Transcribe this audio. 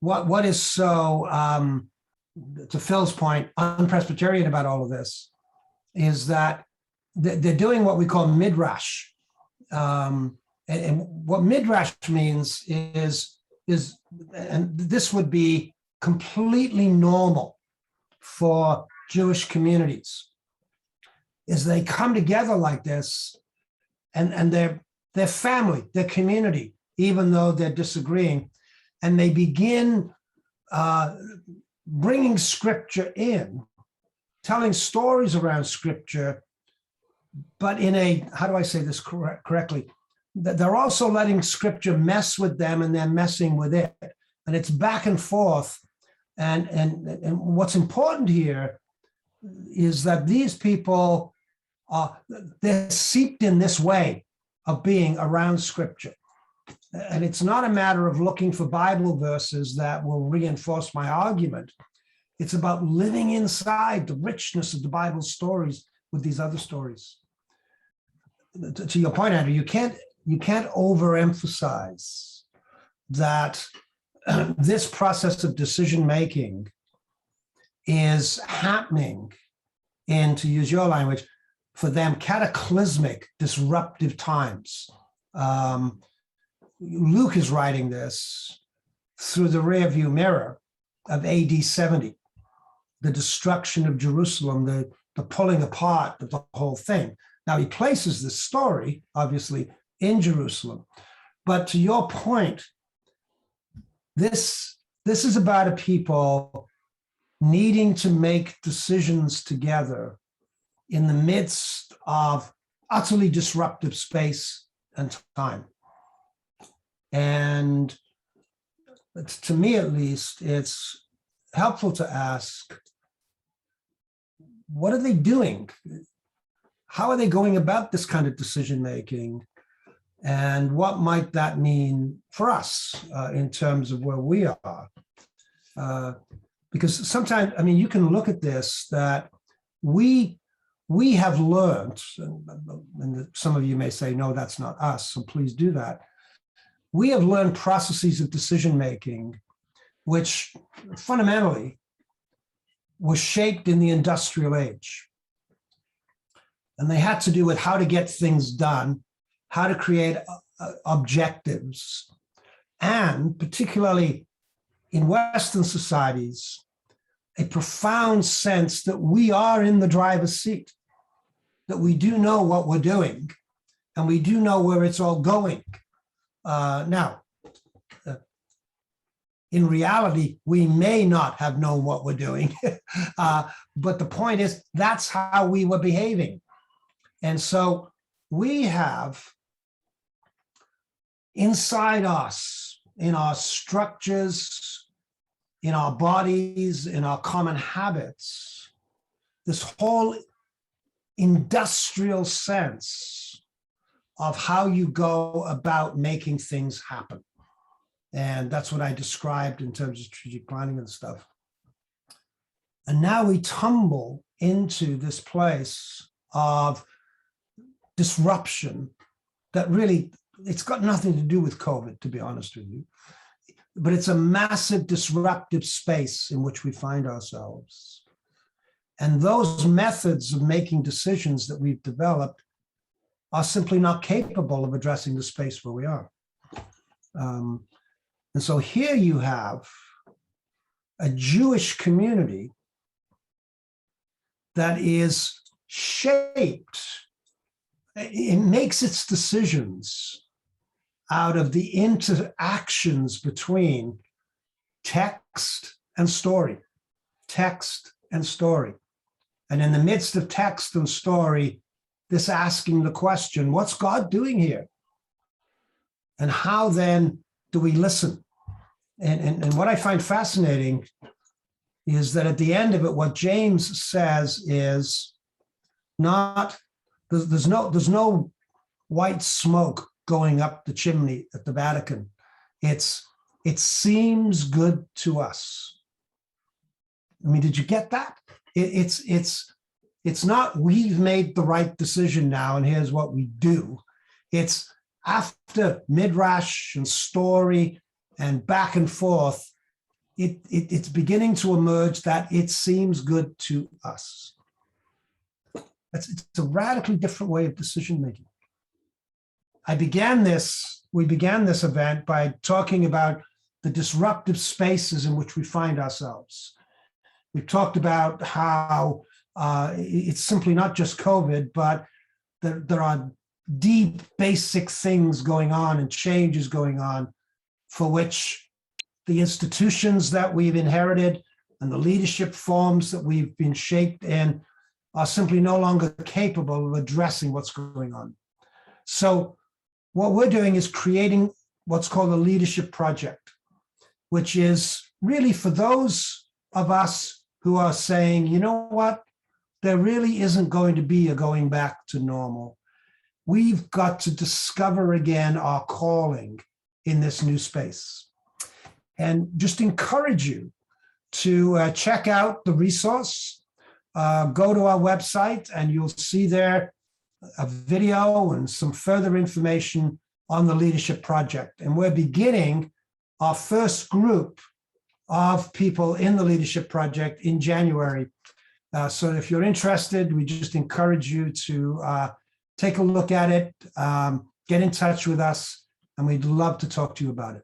what is so, to Phil's point, un-Presbyterian about all of this is that they're doing what we call midrash. And what midrash means is, and this would be completely normal for Jewish communities, is they come together like this, and they're family, they're community, even though they're disagreeing, and they begin bringing scripture in, telling stories around scripture, but in a, how do I say this correctly? They're also letting scripture mess with them, and they're messing with it. And it's back and forth. And what's important here is that these people they're seeped in this way of being around scripture. And it's not a matter of looking for Bible verses that will reinforce my argument. It's about living inside the richness of the Bible stories with these other stories. To your point, Andrew, you can't overemphasize that this process of decision-making is happening in, to use your language, for them, cataclysmic, disruptive times. Luke is writing this through the rearview mirror of AD 70, the destruction of Jerusalem, the pulling apart of the whole thing. Now, he places this story, obviously, in Jerusalem. But to your point, this is about a people needing to make decisions together in the midst of utterly disruptive space and time. And to me, at least, it's helpful to ask, what are they doing? How are they going about this kind of decision-making? And what might that mean for us in terms of where we are? Because sometimes, I mean, you can look at this, that we have learned, and some of you may say, no, that's not us, so please do that. We have learned processes of decision-making, which fundamentally was shaped in the industrial age. And they had to do with how to get things done, how to create objectives, and particularly in Western societies, a profound sense that we are in the driver's seat, that we do know what we're doing, and we do know where it's all going. Now, in reality, we may not have known what we're doing, but the point is, that's how we were behaving. And so we have inside us, in our structures, in our bodies, in our common habits, this whole industrial sense of how you go about making things happen. And that's what I described in terms of strategic planning and stuff. And now we tumble into this place of disruption that really, it's got nothing to do with COVID, to be honest with you, but it's a massive disruptive space in which we find ourselves. And those methods of making decisions that we've developed are simply not capable of addressing the space where we are. And so here you have a Jewish community that is shaped, it makes its decisions out of the interactions between text and story, text and story. And in the midst of text and story, this asking the question, what's God doing here? And how then do we listen? And what I find fascinating is that at the end of it, what James says is not, there's no white smoke going up the chimney at the Vatican. It seems good to us. I mean, did you get that? It's not we've made the right decision now and here's what we do. It's after midrash and story and back and forth, it's beginning to emerge that it seems good to us. It's a radically different way of decision making. We began this event by talking about the disruptive spaces in which we find ourselves. We've talked about how it's simply not just COVID, but there are deep, basic things going on and changes going on for which the institutions that we've inherited and the leadership forms that we've been shaped in are simply no longer capable of addressing what's going on. So what we're doing is creating what's called a leadership project, which is really for those of us who are saying, you know what, there really isn't going to be a going back to normal. We've got to discover again our calling in this new space. And just encourage you to check out the resource. Go to our website and you'll see there a video and some further information on the Leadership Project. And we're beginning our first group of people in the Leadership Project in January. So if you're interested, we just encourage you to take a look at it, get in touch with us, and we'd love to talk to you about it.